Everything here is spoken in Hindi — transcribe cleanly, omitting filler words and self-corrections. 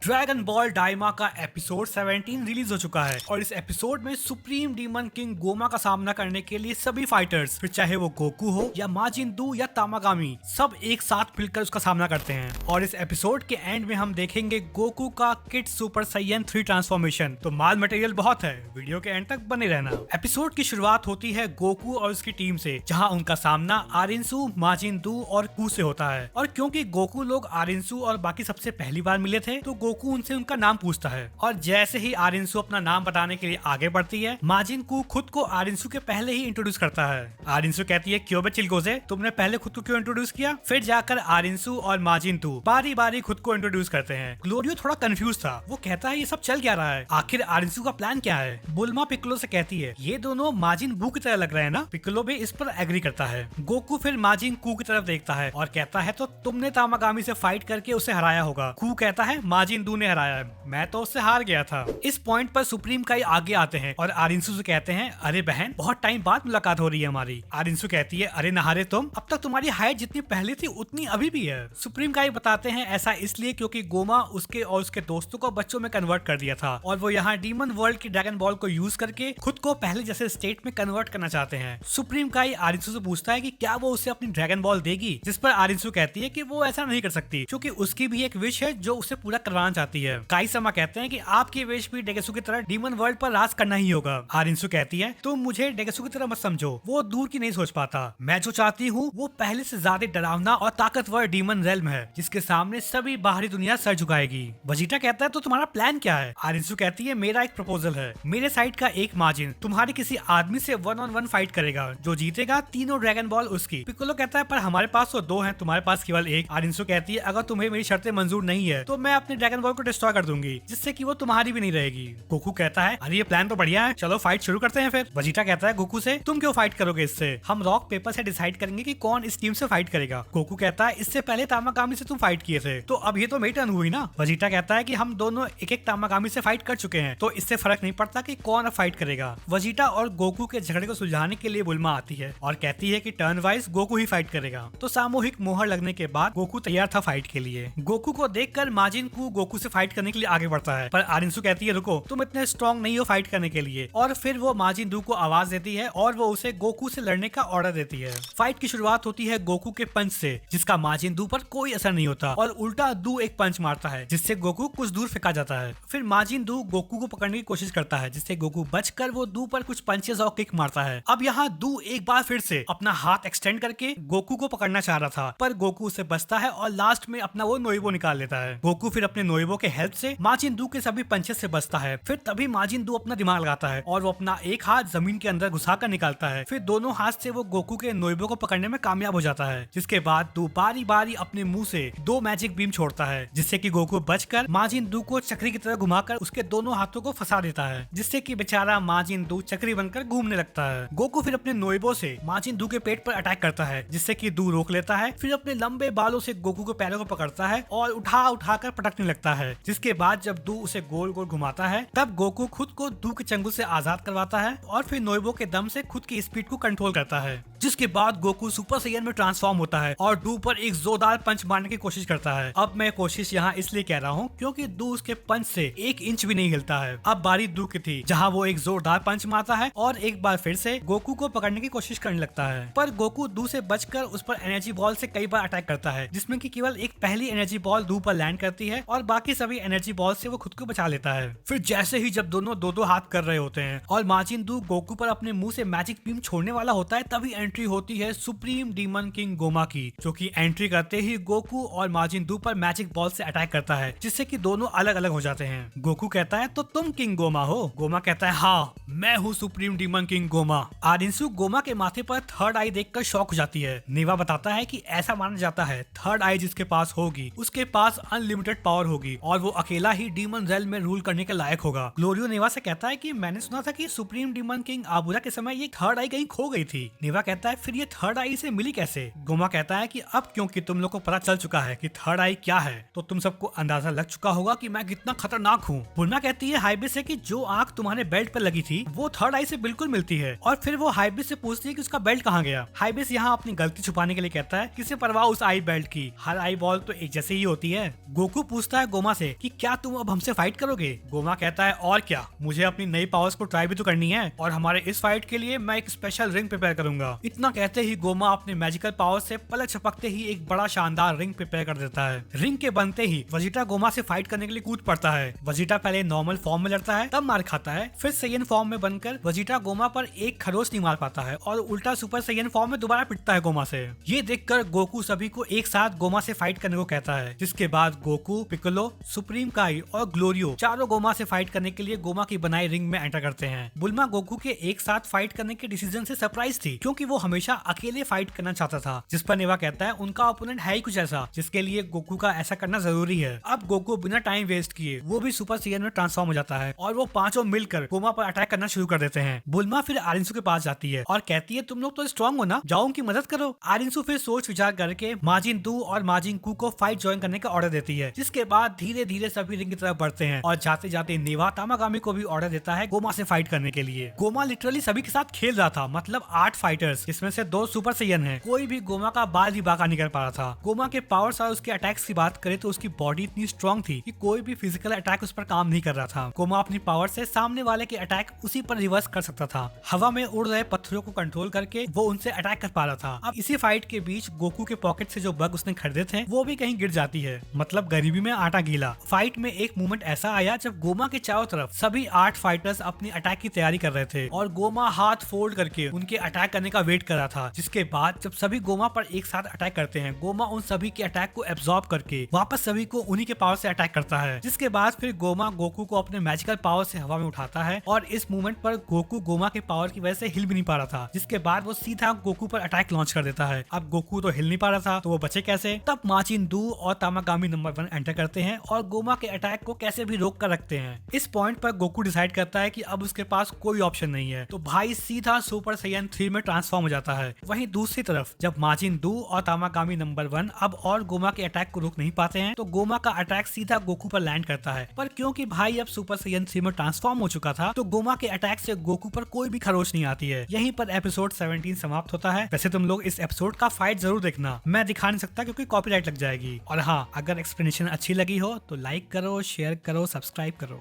ड्रैगन बॉल डाइमा का एपिसोड 17 रिलीज हो चुका है और इस एपिसोड में सुप्रीम डीमन किंग गोमा का सामना करने के लिए सभी फाइटर्स, फिर चाहे वो गोकू हो या माजिन-दू या तामागामी, सब एक साथ मिलकर उसका सामना करते हैं। और इस एपिसोड के एंड में हम देखेंगे गोकू का किड सुपर साइयन 3 ट्रांसफॉर्मेशन। तो माल मटेरियल बहुत है, वीडियो के एंड तक बने रहना। एपिसोड की शुरुआत होती है गोकू और उसकी टीम से, जहाँ उनका सामना आरिंसू, माजिन-दू और कू से होता है। और क्योंकि गोकू लोग आरिंसू और बाकी सबसे पहली बार मिले थे, तो गोकू उनसे उनका नाम पूछता है। और जैसे ही आरिंसू अपना नाम बताने के लिए आगे बढ़ती है, माजिन कू खुद को आरिंसू के पहले ही इंट्रोड्यूस करता है। आरिंसू कहती है, क्यों बे चिलगोजे, तुमने पहले खुद को क्यों इंट्रोड्यूस किया? फिर जाकर आरिंसू और माजिन-दू बारी बारी खुद को इंट्रोड्यूस करते हैं। ग्लोरियो थोड़ा कंफ्यूज था, वो कहता है ये सब चल क्या रहा है, आखिर आरिंसू का प्लान क्या है? बुल्मा पिक्कोलो से कहती है, ये दोनों माजिन बू की तरह लग रहे हैं ना? पिक्कोलो भी इस पर एग्री करता है। गोकू फिर माजिन कू की तरफ देखता है और कहता है, तो तुमने तामागामी से फाइट करके उसे हराया होगा। कू कहता है, माजिन-दू ने हराया है, मैं तो उससे हार गया था। इस पॉइंट पर सुप्रीम काई आगे आते हैं और आरिंसू से कहते हैं, अरे बहन, बहुत टाइम बाद मुलाकात हो रही है हमारी। आरिंसू कहती है, अरे नहारे तुम, अब तक तुम्हारी हाइट जितनी पहले थी उतनी अभी भी है। सुप्रीम काई बताते हैं ऐसा इसलिए क्योंकि गोमा उसके और उसके दोस्तों को बच्चों में कन्वर्ट कर दिया था और वो यहाँ डीमन वर्ल्ड की ड्रैगन बॉल को यूज करके खुद को पहले जैसे स्टेट में कन्वर्ट करना चाहते हैं। सुप्रीम काई आरिंसू से पूछता है कि क्या वो उसे अपनी ड्रैगन बॉल देगी, जिस पर आरिंसू कहती है कि वो ऐसा नहीं कर सकती क्योंकि उसकी भी एक विश है जो उसे पूरा करवाना चाहती है। काई समा कहते हैं कि आपकी विश भी डेगेसु की तरह डीमन वर्ल्ड पर राज करना ही होगा। आरिंसू कहती है, तुम मुझे डेगेसु की तरह मत समझो, वो दूर की नहीं सोच पाता। मैं जो चाहती हूँ वो पहले से ज्यादा डरावना और ताकतवर डीमन रेल्म है जिसके सामने सभी बाहरी दुनिया सर झुकाएगी। वजीटा कहता है, तो तुम्हारा प्लान क्या है? आरिंसू कहती है, मेरा एक प्रपोजल है। मेरे साइड का एक माजिन तुम्हारे किसी आदमी से 1-on-1 फाइट करेगा, जो जीतेगा तीनों ड्रैगन बॉल उसकी। पिक्कोलो कहता है, पर हमारे पास तो 2 हैं, तुम्हारे पास केवल एक। आरिंसू कहती है, अगर तुम्हें मेरी शर्तें मंजूर नहीं है तो मैं अपने ड्रैगन बॉल को डिस्ट्रॉय कर दूंगी, जिससे कि वो तुम्हारी भी नहीं रहेगी। गोकू कहता है, अरे ये प्लान तो बढ़िया है, चलो फाइट शुरू करते हैं। फिर वजीटा कहता है गोकू से, तुम क्यों फाइट करोगे इससे? हम रॉक पेपर से डिसाइड करेंगे कि कौन इस टीम से फाइट करेगा। गोकू कहता है, इससे पहले तामागामी से तुम फाइट किए थे, तो अब ये तो मेरी टर्न हुई ना। वजीटा कहता है कि हम दोनों एक एक तामागामी से फाइट कर चुके हैं, तो इससे फर्क नहीं पड़ता कि कौन अब फाइट करेगा। वजीटा और गोकू के झगड़े को सुलझाने के लिए बुल्मा आती है और कहती है कि टर्न वाइज गोकू ही फाइट करेगा। तो सामूहिक मोहर लगने के बाद गोकू तैयार था फाइट के लिए। गोकू को देखकर माजिन कू गोकू से फाइट करने के लिए आगे बढ़ता है, पर आरिंसू कहती है, रुको, तुम इतने स्ट्रॉन्ग नहीं हो फाइट करने के लिए। और फिर वो माजिन-दू को आवाज देती है और वो उसे गोकू से लड़ने का ऑर्डर देती है। फाइट की शुरुआत होती है गोकू के पंच से, जिसका माजिन-दू पर कोई असर नहीं होता और उल्टा दू एक पंच मारता है, जिससे गोकू कुछ दूर फेंका जाता है। फिर माजिन-दू गोकू को पकड़ने की कोशिश करता है, जिससे गोकू बचकर वो दू पर कुछ पंचेस और किक मारता है। अब यहाँ दू एक बार फिर से अपना हाथ एक्सटेंड करके गोकू को पकड़ना चाह रहा था, पर गोकू उसे बचता है और लास्ट में अपना वो नोइबो निकाल लेता है। गोकू फिर अपने नोइबो के हेल्प से माजिन-दू के सभी पंचेस से बचता है। फिर तभी माजिन-दू अपना दिमाग लगाता है और वो अपना एक हाथ जमीन के अंदर घुसाकर निकालता है। फिर दोनों हाथ से वो गोकू के नोइबो को पकड़ने में कामयाब हो जाता है, जिसके बाद दू बारी बारी अपने मुंह से 2 मैजिक बीम छोड़ता है, जिससे कि गोकू बचकर माजिन-दू को चक्री की तरह घुमाकर उसके दोनों हाथों को फंसा देता है, जिससे कि बेचारा माजिन-दू चक्री बनकर घूमने लगता है। गोकू फिर अपने नोइबो से माजिन-दू के पेट पर अटैक करता है, जिससे कि दू रोक लेता है। फिर अपने लंबे बालों से गोकू के पैरों को पकड़ता है और उठा उठाकर पटकने लगता है, जिसके बाद जब दू उसे गोल गोल घुमाता है, तब गोकू खुद को दू के चंगुल से आजाद करवाता है और फिर नोइबो के दम से खुद की स्पीड को कंट्रोल करता है, जिसके बाद गोकू सुपर साइयन में ट्रांसफॉर्म होता है और दू पर एक जोरदार पंच मारने की कोशिश करता है। अब मैं कोशिश यहाँ इसलिए कह रहा हूँ क्योंकि दू उसके पंच से 1 इंच भी नहीं हिलता है। अब बारी दू की थी, जहाँ वो एक जोरदार पंच मारता है और एक बार फिर से गोकू को पकड़ने की कोशिश करने लगता है, पर गोकू दू से बचकर उस पर एनर्जी बॉल से कई बार अटैक करता है, जिसमें कि केवल एक पहली एनर्जी बॉल दू पर लैंड करती है और बाकी सभी एनर्जी बॉल से वो खुद को बचा लेता है। फिर जैसे ही जब दोनों 2-2 हाथ कर रहे होते हैं और माजिन-दू गोकू पर अपने मुंह से मैजिक बीम छोड़ने वाला होता है, तभी एंट्री होती है सुप्रीम डीमन किंग गोमा की, जो कि एंट्री करते ही गोकू और माजिन-दू पर मैजिक बॉल से अटैक करता है, जिससे कि दोनों अलग अलग हो जाते हैं। गोकू कहता है, तो तुम किंग गोमा हो? गोमा कहता है, हाँ, मैं हूँ सुप्रीम डीमन किंग गोमा। आरिंसू गोमा के माथे पर 3rd आई देखकर शॉक हो जाती है। नेवा बताता है कि ऐसा माना जाता है 3rd आई जिसके पास होगी उसके पास अनलिमिटेड पावर होगी और वो अकेला ही डीमन रेल में रूल करने के लायक होगा। ग्लोरियो नेवा से कहता है कि मैंने सुना था कि सुप्रीम डीमन किंग आबुरा के समय ये 3rd आई कहीं खो गई थी। नेवा कहता कहता है फिर ये थर्ड आई से मिली कैसे। गोमा कहता है कि अब क्योंकि तुम लोग को पता चल चुका है कि थर्ड आई क्या है तो तुम सबको अंदाजा लग चुका होगा कि मैं कितना खतरनाक हूँ। बुल्मा कहती है हाइबिस से कि जो आंख तुम्हारे बेल्ट पर लगी थी वो थर्ड आई से बिल्कुल मिलती है और फिर वो हाइबिस से पूछती है कि उसका बेल्ट कहाँ गया। हाइबिस यहाँ अपनी गलती छुपाने के लिए कहता है किसे परवाह उस आई बेल्ट की, हर आई बॉल तो एक जैसे ही होती है। गोकू पूछता है गोमा से कि क्या तुम अब हमसे फाइट करोगे। गोमा कहता है और क्या, मुझे अपनी नई पावर्स को ट्राई भी तो करनी है और हमारे इस फाइट के लिए मैं एक स्पेशल रिंग प्रिपेयर करूंगा। इतना कहते ही गोमा अपने मैजिकल पावर से पलक झपकते ही एक बड़ा शानदार रिंग प्रिपेयर कर देता है। रिंग के बनते ही वजीटा गोमा से फाइट करने के लिए कूद पड़ता है। वजीटा पहले नॉर्मल फॉर्म में लड़ता है, तब मार खाता है, फिर सैयन फॉर्म में बनकर वजीटा गोमा पर एक खरोच नहीं मार पाता है और उल्टा सुपर सैयन फॉर्म में दोबारा पिटता है गोमा से। ये देखकर गोकू सभी को एक साथ गोमा से फाइट करने को कहता है, जिसके बाद गोकू, पिकोलो, सुप्रीम काई और ग्लोरियो चारों गोमा से फाइट करने के लिए गोमा की बनाई रिंग में एंटर करते हैं। बुल्मा गोकू के एक साथ फाइट करने के डिसीजन से सरप्राइज थी क्योंकि वो हमेशा अकेले फाइट करना चाहता था, जिस पर नेवा कहता है उनका ओपोनेंट है ही कुछ ऐसा जिसके लिए गोकू का ऐसा करना जरूरी है। अब गोकू बिना टाइम वेस्ट किए वो भी सुपर सैयन में ट्रांसफॉर्म हो जाता है और वो पांचों मिलकर गोमा पर अटैक करना शुरू कर देते हैं। बुल्मा फिर आरिंसु के पास जाती है और कहती है तुम लोग तो स्ट्रांग हो ना, जाओ उनकी मदद करो। आरिंसु फिर सोच विचार करके माजिन दू और माजिन कू को फाइट ज्वाइन करने का ऑर्डर देती है, जिसके बाद धीरे धीरे सभी रिंग की तरफ बढ़ते हैं और जाते जाते नेवा तामागामी को भी ऑर्डर देता है गोमा से फाइट करने के लिए। गोमा लिटरली सभी के साथ खेल रहा था, मतलब 8 फाइटर्स, जिसमें से 2 सुपर सैयन हैं। कोई भी गोमा का बाल भी बाका नहीं कर पा रहा था। गोमा के पावर्स और उसके अटैक्स की बात करें तो उसकी बॉडी इतनी स्ट्रांग थी कि कोई भी फिजिकल अटैक उस पर काम नहीं कर रहा था। गोमा अपनी पावर से सामने वाले के अटैक उसी पर रिवर्स कर सकता था। हवा में उड़ रहे पत्थरों को कंट्रोल करके वो उनसे अटैक कर पा रहा था। अब इसी फाइट के बीच गोकू के पॉकेट से जो बग उसने खरीदे थे वो भी कहीं गिर जाती है, मतलब गरीबी में आटा गीला। फाइट में एक मोमेंट ऐसा आया जब गोमा के चारों तरफ सभी 8 फाइटर्स अपनी अटैक की तैयारी कर रहे थे और गोमा हाथ फोल्ड करके उनके अटैक करने का वेट कर रहा था। जिसके बाद जब सभी गोमा पर एक साथ अटैक करते हैं, गोमा उन सभी के अटैक को एब्जॉर्ब करके वापस सभी को उन्हीं के पावर से अटैक करता है। जिसके बाद फिर गोमा गोकू को अपने मैजिकल पावर से हवा में उठाता है और इस मूवमेंट पर गोकू गोमा के पावर की वजह से हिल भी नहीं पा रहा था। जिसके बाद वो सीधा गोकू पर अटैक लॉन्च कर देता है। अब गोकू तो हिल नहीं पा रहा था तो वो बचे कैसे। तब माचिन दू और तामागामी नंबर 1 एंटर करते हैं और गोमा के अटैक को कैसे भी रोक कर रखते हैं। इस पॉइंट पर गोकू डिसाइड करता है कि अब उसके पास कोई ऑप्शन नहीं है, तो भाई सीधा सुपर सैयन 3 में ट्रांसफॉर्म हो जाता है। वहीं दूसरी तरफ जब माजिन दू और तामागामी नंबर 1 अब और गोमा के अटैक को रोक नहीं पाते हैं तो गोमा का अटैक सीधा गोकू पर लैंड करता है। पर क्योंकि भाई अब सुपर सैयन 3 में ट्रांसफॉर्म हो चुका था तो गोमा के अटैक से गोकू पर कोई भी खरोच नहीं आती है। यहीं पर एपिसोड 17 समाप्त होता है। वैसे तुम लोग इस एपिसोड का फाइट जरूर देखना, मैं दिखा नहीं सकता क्योंकि कॉपीराइट लग जाएगी। और हाँ, अगर एक्सप्लेनेशन अच्छी लगी हो तो लाइक करो, शेयर करो, सब्सक्राइब करो।